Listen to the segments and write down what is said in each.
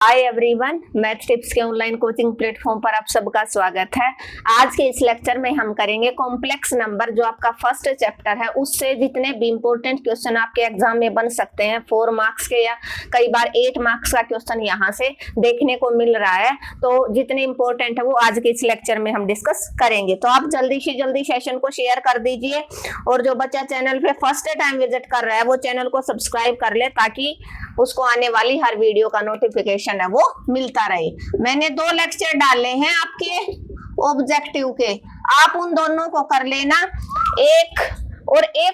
Hi everyone, math tips के online coaching platform पर आप सबका स्वागत है। आज के इस लेक्चर में हम करेंगे कॉम्प्लेक्स नंबर, जो आपका फर्स्ट चैप्टर है। उससे जितने भी इंपॉर्टेंट क्वेश्चन आपके एग्जाम में बन सकते हैं, 4 मार्क्स के या कई बार 8 मार्क्स का क्वेश्चन यहाँ से देखने को मिल रहा है। तो जितने इंपॉर्टेंट है वो आज के इस लेक्चर में हम डिस्कस करेंगे। तो आप जल्दी से जल्दी सेशन को शेयर कर दीजिए, और जो बच्चा चैनल पे फर्स्ट टाइम विजिट कर रहा है वो चैनल को सब्सक्राइब कर ले, ताकि उसको आने वाली हर वीडियो का नोटिफिकेशन है वो मिलता रहे। मैंने 2 लेक्चर डाले हैं आपके ऑब्जेक्टिव के, आप उन दोनों को कर लेना। एक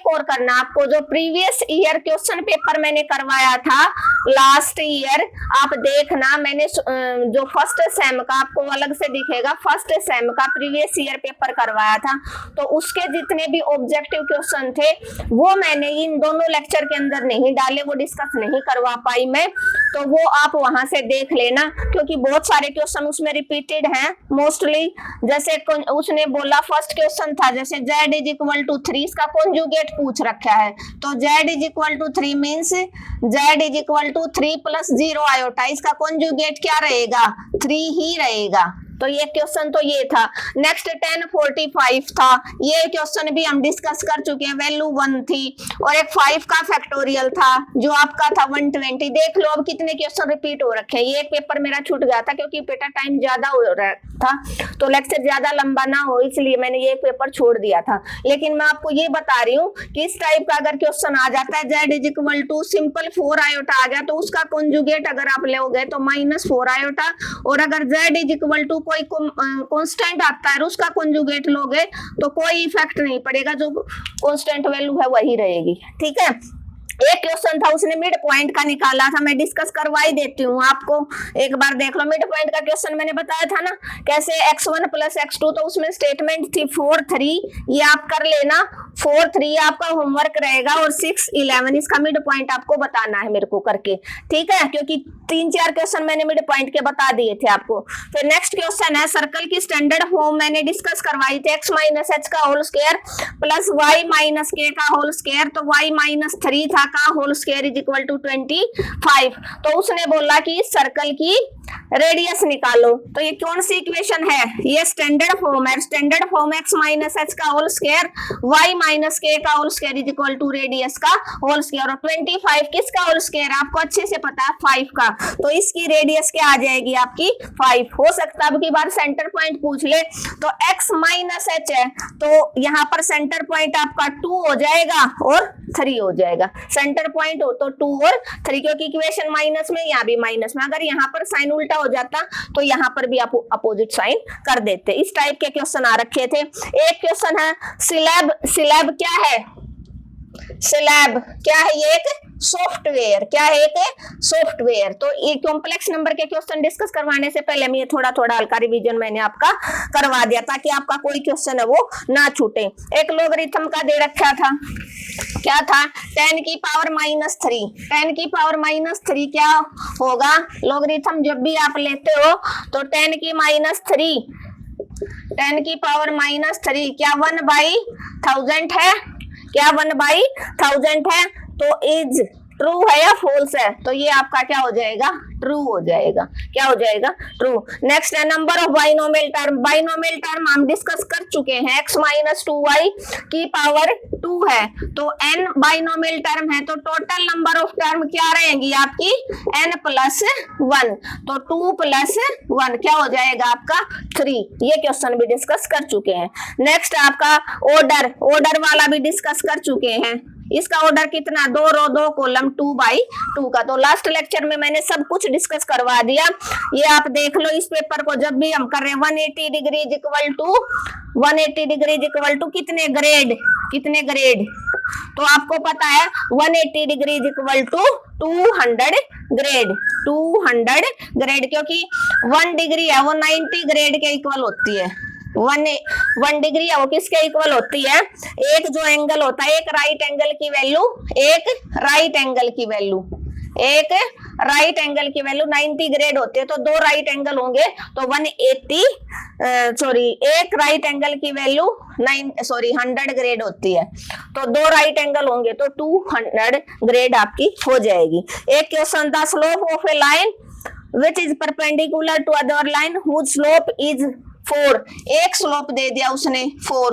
और करना आपको, जो प्रीवियस ईयर क्वेश्चन पेपर मैंने करवाया था लास्ट ईयर, आप देखना। मैंने जो फर्स्ट सेम का आपको अलग से दिखेगा, फर्स्ट सेम का प्रीवियस ईयर पेपर करवाया था, तो उसके जितने भी ऑब्जेक्टिव क्वेश्चन थे वो मैंने इन दोनों लेक्चर के अंदर नहीं डाले, वो डिस्कस नहीं करवा पाई मैं। तो वो आप वहां से देख लेना, क्योंकि बहुत सारे क्वेश्चन उसमें रिपीटेड हैं मोस्टली। जैसे उसने बोला, फर्स्ट क्वेश्चन था जैसे z इज इक्वल टू 3, इसका कॉन्जुगेट पूछ रखा है, तो z is equal to 3 means z is equal to 3 plus 0 iota. इसका कॉन्जुगेट क्या रहेगा? 3 ही रहेगा। तो ये क्वेश्चन तो ये था। नेक्स्ट 1045 था, ये क्वेश्चन भी हम डिस्कस कर चुके हैं, वैल्यू 1 थी। और एक 5 का फैक्टोरियल था जो आपका था 120। देख लो अब कितने क्वेश्चन रिपीट हो रखे हैं। ये एक पेपर मेरा छूट गया था क्योंकि बेटा टाइम ज्यादा हो रहा था, तो लेक्चर ज्यादा लंबा ना हो इसलिए मैंने ये पेपर छोड़ दिया था। लेकिन मैं आपको ये बता रही हूँ कि इस टाइप का अगर क्वेश्चन आ जाता है, z is equal to simple 4 iota आ गया, तो उसका कॉन्जुगेट अगर आप लोगे तो -4 आयोटा। और अगर z इज इक्वल टू कोई कांस्टेंट आता है, उसका कॉन्जुगेट लोगे तो कोई इफेक्ट नहीं पड़ेगा, जो कांस्टेंट वैल्यू है वही रहेगी। ठीक है। एक क्वेश्चन था उसने मिड पॉइंट का निकाला था, मैं डिस्कस करवा ही देती हूँ आपको, एक बार देख लो। मिड पॉइंट का क्वेश्चन मैंने बताया था ना, कैसे x1 प्लस x2, तो उसमें स्टेटमेंट थी 4 3, ये आप कर लेना। 4 3 आपका होमवर्क रहेगा, और 6 11 इसका मिड पॉइंट आपको बताना है मेरे को करके। ठीक है, क्योंकि 3-4 क्वेश्चन मैंने मिड पॉइंट के बता दिए थे आपको। फिर नेक्स्ट क्वेश्चन है सर्कल की स्टैंडर्ड फॉर्म, मैंने डिस्कस करवाई थी, x माइनस h का whole square plus y minus k का होल स्क्वायर, तो y माइनस 3 था का whole square is equal to 25। तो उसने बोला कि इस सर्कल की रेडियस निकालो। तो ये कौन सी इक्वेशन है? ये स्टैंडर्ड फॉर्म है। Standard form x minus h का whole square y minus k का whole square is equal to radius का होल स्क्वायर। और 25 किसका होल स्क्वायर आपको अच्छे से पता है, 5 का, तो इसकी रेडियस क्या आ जाएगी आपकी 5। हो सकता है अब की बार सेंटर पॉइंट पूछ ले, तो x माइनस h है, तो यहाँ पर सेंटर पॉइंट आपका 2 हो जाएगा और 3 हो जाएगा। सेंटर पॉइंट हो तो 2 और 3, क्योंकि इक्वेशन माइनस में, यहाँ भी माइनस में। अगर यहाँ पर साइन उल्टा हो जाता तो यहाँ पर भी आप अपोजिट साइन कर देते। इस टाइप के क्वेश्चन आ रखे थे। एक क्वेश्चन है स्लैब। स्लैब क्या है? स्लैब क्या है? ये एक सॉफ्टवेयर। क्या है? एक सॉफ्टवेयर। तो ये कॉम्प्लेक्स नंबर के क्वेश्चन डिस्कस करवाने से पहले मैं थोड़ा हल्का रिवीजन मैंने आपका करवा दिया, ताकि आपका कोई क्वेश्चन है वो ना छूटे। एक लोगरिथम का दे रखा था, क्या था? 10 की पावर -3। 10 की पावर -3 क्या होगा? लोगरिथम जब भी आप लेते हो तो 10 की -3, 10 की पावर -3 क्या 1/1000 है? क्या 1/1000 है? तो इज ट्रू है या फॉल्स है? तो ये आपका क्या हो जाएगा? ट्रू हो जाएगा। क्या हो जाएगा? ट्रू। नेक्स्ट है number of binomial term. Binomial term हम डिस्कस कर चुके हैं। x माइनस 2y की पावर 2 है, तो n बाइनोमियल टर्म है, तो टोटल नंबर ऑफ टर्म क्या रहेंगी आपकी? n plus 1। तो 2 प्लस 1 क्या हो जाएगा आपका? 3। ये क्वेश्चन भी डिस्कस कर चुके हैं। नेक्स्ट आपका ऑर्डर। ऑर्डर वाला भी डिस्कस कर चुके हैं। इसका ऑर्डर कितना? 2 रो 2 कॉलम 2/2 का। तो लास्ट लेक्चर में मैंने सब कुछ डिस्कस करवा दिया। ये आप देख लो, इस पेपर को जब भी हम कर रहे हैं 180 degree equal to 180 degree equal to कितने ग्रेड? कितने ग्रेड? तो आपको पता है 180 degree equal to 200 grade. 200 grade, क्योंकि 1 डिग्री है वो 90 ग्रेड के इक्वल होती है। 1 डिग्री है वो किसके इक्वल होती है? एक जो एंगल होता है, एक राइट एंगल की वैल्यू, एक राइट एंगल की वैल्यू, एक राइट एंगल की वैल्यू 90 ग्रेड होती है। तो 2 राइट एंगल होंगे तो 180 एक राइट एंगल की वैल्यू 100 ग्रेड होती है। तो 2 राइट एंगल होंगे तो 200 ग्रेड आपकी हो जाएगी। एक क्वेश्चन था slope of a line which is perpendicular to other line whose slope is 4। एक स्लोप दे दिया उसने 4,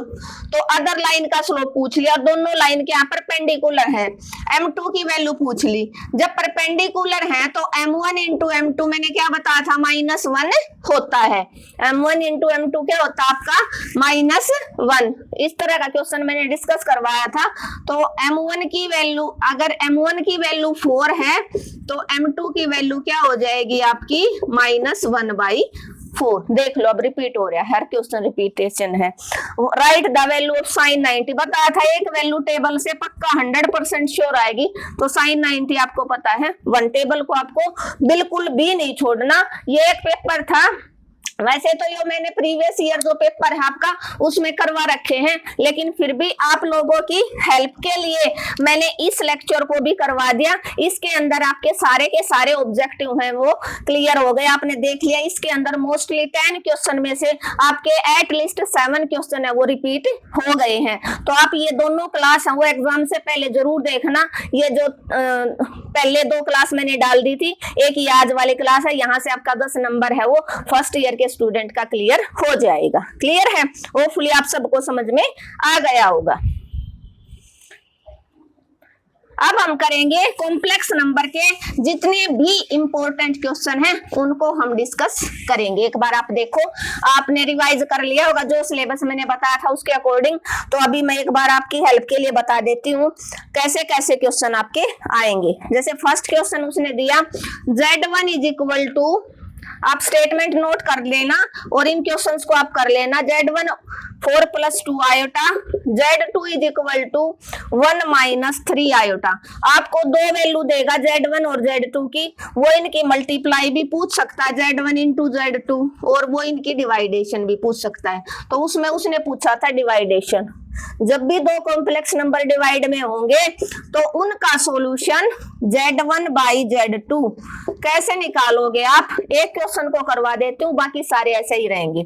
तो अदर लाइन का स्लोप पूछ लिया, दोनों लाइन के यहाँ परपेंडिकुलर है। m2 की वैल्यू पूछ ली। जब परपेंडिकुलर है तो m1 इंटू m2 मैंने क्या बताया था, -1 होता है। m1 इंटू m2 क्या होता है आपका, -1। इस तरह का क्वेश्चन मैंने डिस्कस करवाया था। तो m1 की वैल्यू, अगर m1 की वैल्यू 4 है तो m2 की वैल्यू क्या हो जाएगी आपकी, -1/4। देख लो अब रिपीट हो रहा है, हर क्वेश्चन रिपीटेशन है। Right the value of sin 90, बताया था एक वैल्यू टेबल से पक्का 100% श्योर आएगी, तो sin 90 आपको पता है। वन टेबल को आपको बिल्कुल भी नहीं छोड़ना। ये एक पेपर था, वैसे तो ये मैंने प्रीवियस ईयर जो पेपर है आपका उसमें करवा रखे हैं, लेकिन फिर भी आप लोगों की हेल्प के लिए मैंने इस लेक्चर को भी करवा दिया। इसके अंदर आपके सारे के सारे ऑब्जेक्टिव हैं वो क्लियर हो गए, आपने देख लिया। इसके अंदर मोस्टली 10 क्वेश्चन में से आपके एटलीस्ट 7 क्वेश्चन है वो रिपीट हो गए हैं। तो आप ये दोनों क्लास है वो एग्जाम से पहले जरूर देखना। ये जो पहले 2 क्लास मैंने डाल दी थी, एक ये आज वाली क्लास है, यहाँ से आपका 10 नंबर है वो फर्स्ट ईयर के स्टूडेंट का क्लियर हो जाएगा। क्लियर है, होपफुली आप सबको समझ में आ गया होगा। अब हम करेंगे कॉम्प्लेक्स नंबर के जितने भी इंपॉर्टेंट क्वेश्चन हैं उनको हम डिस्कस करेंगे। एक बार आप देखो, आपने रिवाइज कर लिया होगा जो सिलेबस मैंने बताया था उसके अकॉर्डिंग। तो अभी मैं एक बार आपकी हेल्प के लिए बता देती हूँ कैसे कैसे क्वेश्चन आपके आएंगे। जैसे फर्स्ट क्वेश्चन उसने दिया Z1 इज इक्वल टू, आप स्टेटमेंट नोट कर लेना और इन क्वेश्चंस को आप कर लेना। Z1 4 + 2 iota, Z2 is equal to 1 - 3 iota. आपको 2 वैल्यू देगा Z1 और Z2 की, वो इनकी मल्टीप्लाई भी पूछ सकता है Z1 इंटू Z2, और वो इनकी डिवाइडेशन भी पूछ सकता है। तो उसमें उसने पूछा था डिवाइडेशन। जब भी 2 कॉम्प्लेक्स नंबर डिवाइड में होंगे तो उनका सॉल्यूशन Z1/Z2 कैसे निकालोगे आप, एक क्वेश्चन को करवा देती हूँ, बाकी सारे ऐसे ही रहेंगे।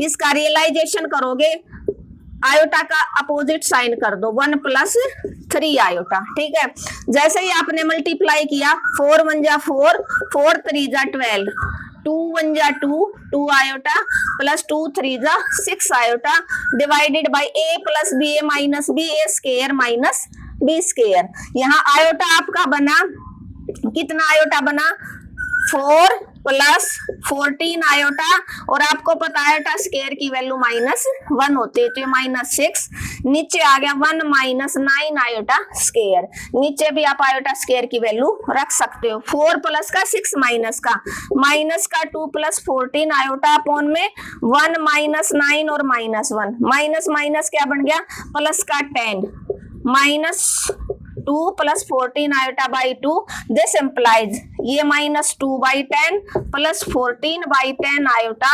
इसका रियलाइजेशन करोगे, आयोटा का अपोजिट साइन कर दो, 1 + 3 आयोटा। ठीक है, जैसे ही आपने मल्टीप्लाई किया, 4 × 1 = 4, 4 × 3 = 12, 2 × 1 = 2, 2 iota plus 2 × 3 = 6 iota, divided by a + ba - b, a² - b square. यहाँ आयोटा आपका बना कितना, आयोटा बना 4 + 14 आयोटा, और आपको पता है आयोटा स्क्वायर की वैल्यू -1 होती है, तो ये -6 नीचे आ गया, 1 - 9 आयोटा स्क्वायर। नीचे भी आप आयोटा स्क्वायर की वैल्यू रख सकते हो। 4 प्लस का 6 माइनस का 2 + 14 आयोटा अपॉन में 1 - 9 और -1, माइनस माइनस क्या बन गया, प्लस का 10, -2 + 14 आयोटा बाई 2। दिस इंप्लाइज ये -2/10 + 14/10 आयोटा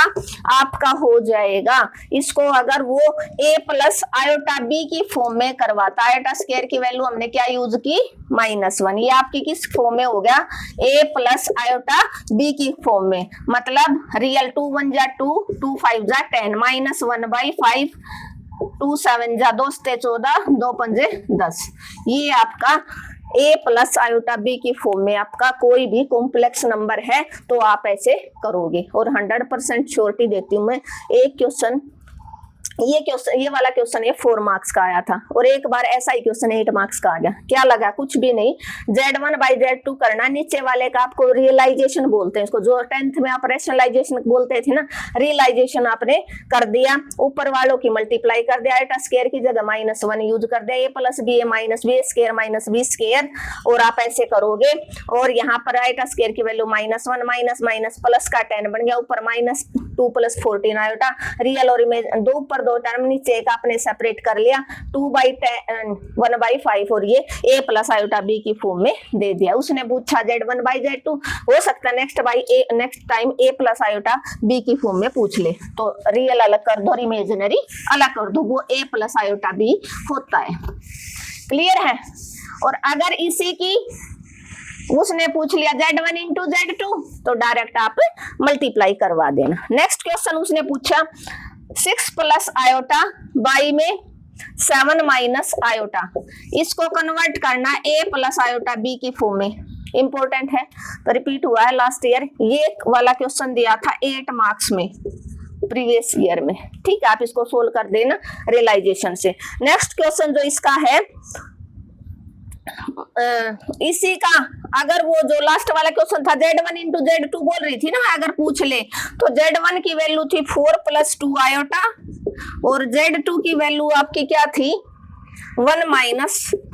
आपका हो जाएगा। इसको अगर वो a + आयोटा b की फॉर्म में करवाता, आयोटा स्क्वायर की वैल्यू हमने क्या यूज की, -1, ये आपकी किस फॉर्म में हो गया, a + आयोटा b की फॉर्म में। मतलब रियल 2 × 1 = 2, 2 × 5 = 10, -1/5, 2 × 7 = 2 × 14, 2 × 5 = 10। ये आपका a + आयोटा b की फॉर्म में आपका कोई भी कॉम्प्लेक्स नंबर है तो आप ऐसे करोगे। और 100% श्योरिटी देती हूँ मैं, एक क्वेश्चन ये वाला क्वेश्चन ये 4 मार्क्स का आया था, और एक बार ऐसा ही क्वेश्चन 8 मार्क्स का आ गया। क्या लगा, कुछ भी नहीं, Z1/Z2 करना, नीचे वाले का आपको रियलाइजेशन बोलते हैं इसको, जो 10th में आप रैशनलाइजेशन बोलते थे ना, रियलाइजेशन आपने कर दिया, ऊपर वालों की मल्टीप्लाई कर दिया, आयोटा स्क्वायर की जगह -1 यूज कर दिया, a + b a - b² - b square, और आप ऐसे करोगे। और यहाँ पर आयोटा स्क्वायर की वैल्यू -1 माइनस प्लस का 10 बन गया, ऊपर -2 + 14 आयोटा, रियल और इमेज दो ऊपर 2 टर्म, नीचे एक आपने सेपरेट कर लिया, 2/10 1/5, और ये a + आयोटा b की फॉर्म में दे दिया। उसने पूछा Z1/Z2, हो सकता है next time a + iota b की फॉर्म में पूछ ले, तो रियल अलग कर दो और इमेजिनरी अलग कर दो, वो a + आयोटा b होता है। क्लियर है। और अगर इसी की उसने पूछ लिया Z1 × Z2, तो डायरेक्ट आप मल्टीप्लाई करवा देना। नेक्स्ट क्वेश्चन उसने पूछा 6 + आयोटा बाई में 7 - आयोटा, इसको कन्वर्ट करना a + आयोटा b की फॉर्म में। इंपॉर्टेंट है, तो रिपीट हुआ है लास्ट ईयर। ये वाला क्वेश्चन दिया था 8 मार्क्स में प्रीवियस ईयर में। ठीक है, आप इसको सोल्व कर देना रियलाइजेशन से। नेक्स्ट क्वेश्चन जो इसका है इसी का, अगर वो जो लास्ट वाला क्वेश्चन था Z1 इंटू Z2 बोल रही थी ना, अगर पूछ ले तो Z1 की वैल्यू थी 4 + 2 आयोटा और Z2 की वैल्यू आपकी क्या थी 1 -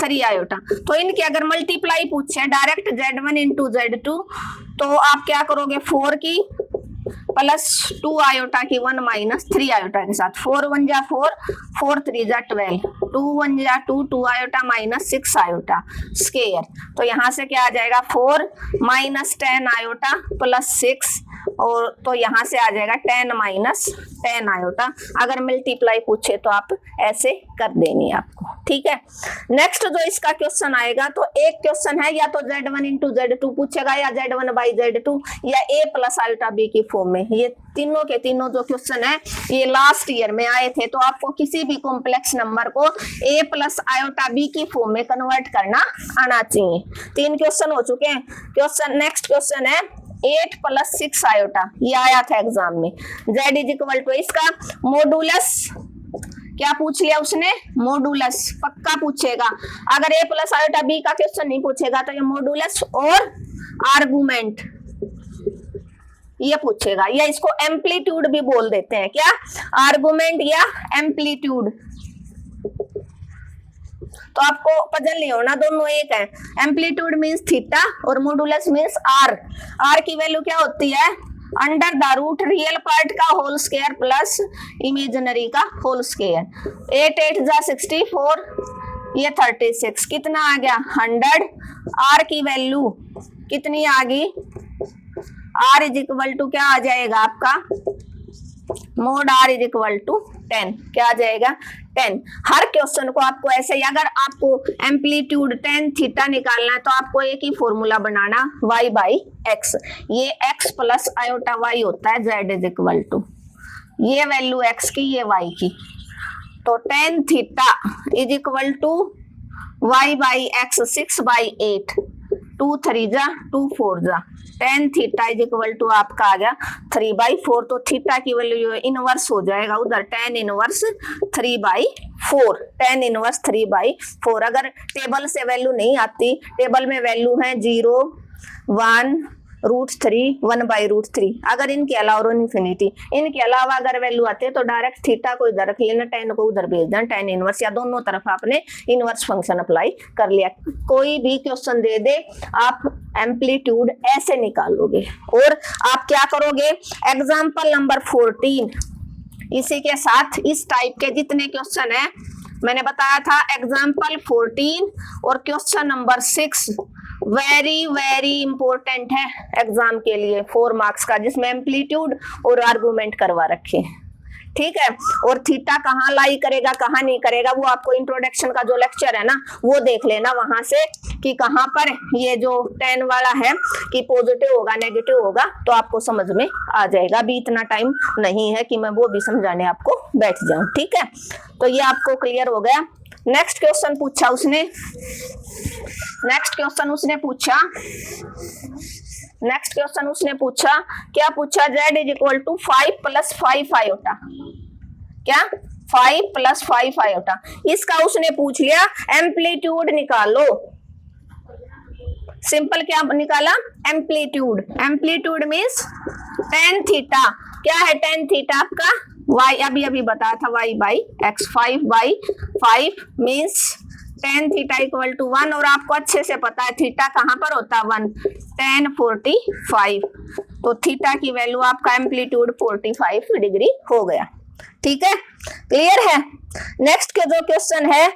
3 आयोटा। तो इनकी अगर मल्टीप्लाई पूछे डायरेक्ट Z1 इंटू Z2 तो आप क्या करोगे 4 की +2 आयोटा की 1 - 3 आयोटा के साथ। 4 × 1 = 4, 4 × 3 = 12, 2 × 1 = 2, 2 आयोटा -6 आयोटा स्क्वायर। तो यहाँ से क्या आ जाएगा 4 - 10 आयोटा +6 और तो यहाँ से आ जाएगा 10 - 10 आयोटा। अगर मल्टीप्लाई पूछे तो आप ऐसे कर देंगे आपको। ठीक है, नेक्स्ट जो इसका क्वेश्चन आएगा तो एक क्वेश्चन है या तो Z1 इंटू Z2 पूछेगा या Z1/Z2 या A + आयोटा B की फॉर्म में। ये तीनों के तीनों जो क्वेश्चन है ये लास्ट ईयर में आए थे। तो आपको किसी भी कॉम्प्लेक्स नंबर को A + आयोटा B की फॉर्म में कन्वर्ट करना आना चाहिए। 3 क्वेश्चन हो चुके हैं। क्वेश्चन नेक्स्ट क्वेश्चन है 8 + 6 आयोटा, ये आया था एग्जाम में। Z = इसका मॉडुलस क्या पूछ लिया उसने, मॉडुलस पक्का पूछेगा। अगर A + आयोटा B का क्वेश्चन नहीं पूछेगा तो ये मॉडुलस और आर्गुमेंट ये पूछेगा, या इसको एम्पलीट्यूड भी बोल देते हैं, क्या आर्गुमेंट या एम्पलीट्यूड। तो आपको पजल नहीं होना, दोनों एक है। एम्पलीट्यूड मींस थीटा और मॉडुलस मींस आर। आर की वैल्यू क्या होती है √, रियल पार्ट का होल स्क्वायर प्लस इमेजिनरी का होल स्क्वायर। 8 × 8 = 64, ये 36, कितना आ गया 100। आर की वैल्यू कितनी आ गई, R = क्या आ जाएगा आपका मोड R = 10, क्या आ जाएगा 10। हर क्वेश्चन को आपको ऐसे ही, अगर आपको एम्पलीट्यूड tan थीटा निकालना है तो आपको एक ही फॉर्मूला बनाना y/x। ये x + आयोटा y होता है। Z = ये वैल्यू x की, ये y की। तो tan theta = y/x 6/8, 2 × 3 = 2, 4 = tan theta = आपका आ गया 3/4। तो थीटा की वैल्यू इनवर्स हो जाएगा उधर, tan इनवर्स 3/4, tan इनवर्स 3/4। अगर टेबल से वैल्यू नहीं आती, टेबल में वैल्यू है 0, 1, √3, 1/√3। अगर इनके अलावा इन्फिनिटी, इनके अलावा अगर वैल्यू आते हैं तो डायरेक्ट थीटा को इधर रख लेना, tan को उधर भेज देना, tan इनवर्स, या दोनों तरफ आपने इनवर्स फंक्शन अप्लाई कर लिया। कोई भी क्वेश्चन दे दे आप एम्पलीट्यूड ऐसे निकालोगे। और आप क्या करोगे एग्जाम्पल नंबर 14, इसी के साथ इस टाइप के जितने क्वेश्चन है मैंने बताया था, एग्जाम्पल 14 और क्वेश्चन नंबर 6 वेरी इंपॉर्टेंट है एग्जाम के लिए 4 मार्क्स का, जिसमें एम्पलीट्यूड और आर्गुमेंट करवा रखे हैं। ठीक है, और थीटा कहाँ लाई करेगा कहाँ नहीं करेगा वो आपको इंट्रोडक्शन का जो लेक्चर है ना वो देख लेना वहां से, कि कहाँ पर ये जो tan वाला है कि पॉजिटिव होगा नेगेटिव होगा, तो आपको समझ में आ जाएगा। अभी इतना टाइम नहीं है कि मैं वो भी समझाने आपको बैठ जाऊं। ठीक है, तो ये आपको क्लियर हो गया। नेक्स्ट क्वेश्चन पूछा उसने, क्या पूछा Z = 5 + 5 आयोटा, क्या 5 + 5 आयोटा। इसका उसने पूछ लिया एम्पलीट्यूड निकालो। सिंपल क्या निकाला amplitude. Amplitude means tan theta, क्या है tan थीटा आपका y, अभी बताया था y/x। 5/5 मींस tan थीटा = 1, और आपको अच्छे से पता है थीटा कहाँ पर होता है 1, tan 45। तो थीटा की वैल्यू आपका एम्पलीट्यूड 45 डिग्री हो गया। ठीक है, क्लियर है। नेक्स्ट के जो क्वेश्चन है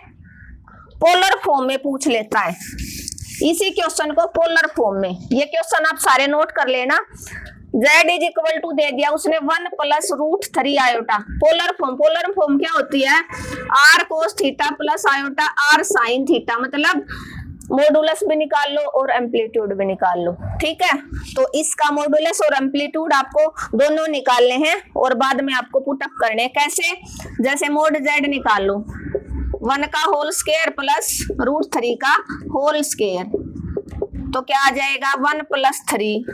पोलर फॉर्म में पूछ लेता है, इसी क्वेश्चन को पोलर फॉर्म में। ये क्वेश्चन आप सारे नोट कर लेना। Z = दे दिया उसने 1 + √3 आयोटा। पोलर फॉर्म क्या होती है R cos theta plus iota R sin theta, मतलब मॉडुलस भी निकाल लो और एम्पलीट्यूड भी निकाल लो। ठीक है, तो इसका मॉडुलस और एम्पलीट्यूड आपको दोनों निकालने हैं और बाद में आपको पुटअप करने हैं। कैसे, जैसे मोड Z निकाल लो, 1 का होल स्क्वायर प्लस √3 का होल स्क्वायर, तो क्या आ जाएगा 1 + 3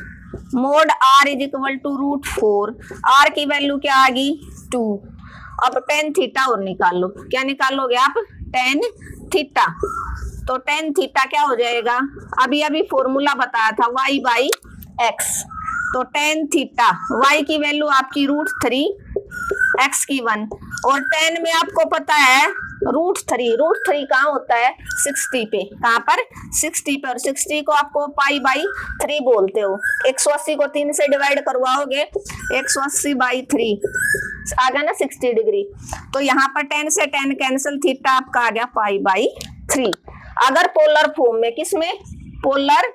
mod r is equal to √4। r की वैल्यू क्या आ गई 2। अब tan थीटा और निकालो, क्या निकालोगे आप tan थीटा। तो tan थीटा क्या हो जाएगा, अभी फॉर्मूला बताया था y/x। तो tan थीटा y की वैल्यू आपकी √3, x की 1, और tan में आपको पता है √3 कहाँ होता है 60 पे, कहाँ पर 60 पे, और 60 को आपको π/3 बोलते हो। 180 को 3 से डिवाइड करवाओगे 180/3 आ गया ना 60 डिग्री। तो यहाँ पर tan से tan कैंसिल, थीटा आपका आ गया π/3। अगर पोलर फॉर्म में, किसमें पोलर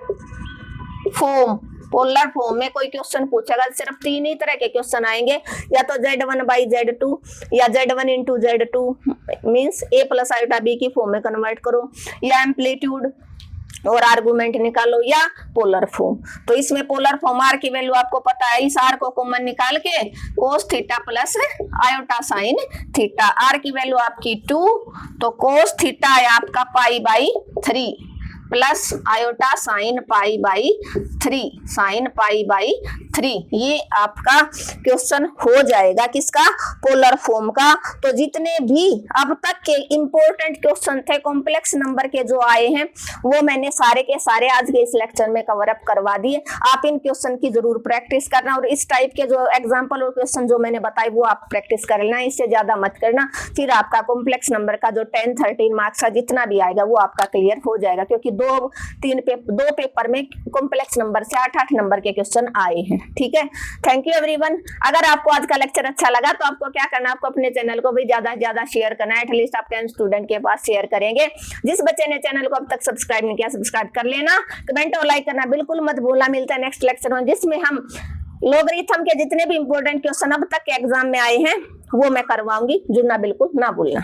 फॉर्म में कोई क्वेश्चन पूछेगा, सिर्फ 3 ही तरह के क्वेश्चन आएंगे, या तो Z1/Z2 या Z1 × Z2 means a + i b की फॉर्म में कन्वर्ट करो, या एम्पलीट्यूड और आर्गुमेंट निकालो, या पोलर फॉर्म। तो इसमें पोलर फॉर्म r की वैल्यू आपको पता है, इस r को कॉमन निकाल के cos theta plus iota sine theta, r की वैल्यू आपकी 2, तो cos थीटा है आपका π/3 प्लस आयोटा साइन π/3 ये आपका क्वेश्चन हो जाएगा किसका, पोलर फॉर्म का। तो जितने भी अब तक के इंपॉर्टेंट क्वेश्चन थे कॉम्प्लेक्स नंबर के जो आए हैं, वो मैंने सारे के सारे आज के इस लेक्चर में कवर अप करवा दिए। आप इन क्वेश्चन की जरूर प्रैक्टिस करना, और इस टाइप के जो एग्जाम्पल और क्वेश्चन जो मैंने बताए वो आप प्रैक्टिस कर लेना, इससे ज्यादा मत करना। फिर आपका कॉम्प्लेक्स नंबर का जो 10-13 मार्क्स का जितना भी आएगा वो आपका क्लियर हो जाएगा, क्योंकि दो पेपर में कॉम्प्लेक्स नंबर से 8-8 नंबर के क्वेश्चन आए हैं। ठीक है, थैंक यू एवरीवन। अगर आपको आज का लेक्चर अच्छा लगा तो आपको क्या करना, आपको अपने चैनल को भी ज्यादा से ज्यादा शेयर करना है, एटलीस्ट आप 10 स्टूडेंट के पास शेयर करेंगे। जिस बच्चे ने चैनल को अब तक सब्सक्राइब नहीं किया, सब्सक्राइब कर लेना, कमेंट और लाइक करना बिल्कुल मत भूलना। मिलता है नेक्स्ट लेक्चर में, जिसमें हम लॉगरिथम के जितने भी इंपॉर्टेंट क्वेश्चन अब तक के एग्जाम में आए हैं वो मैं करवाऊंगी, जुड़ना बिल्कुल ना भूलना।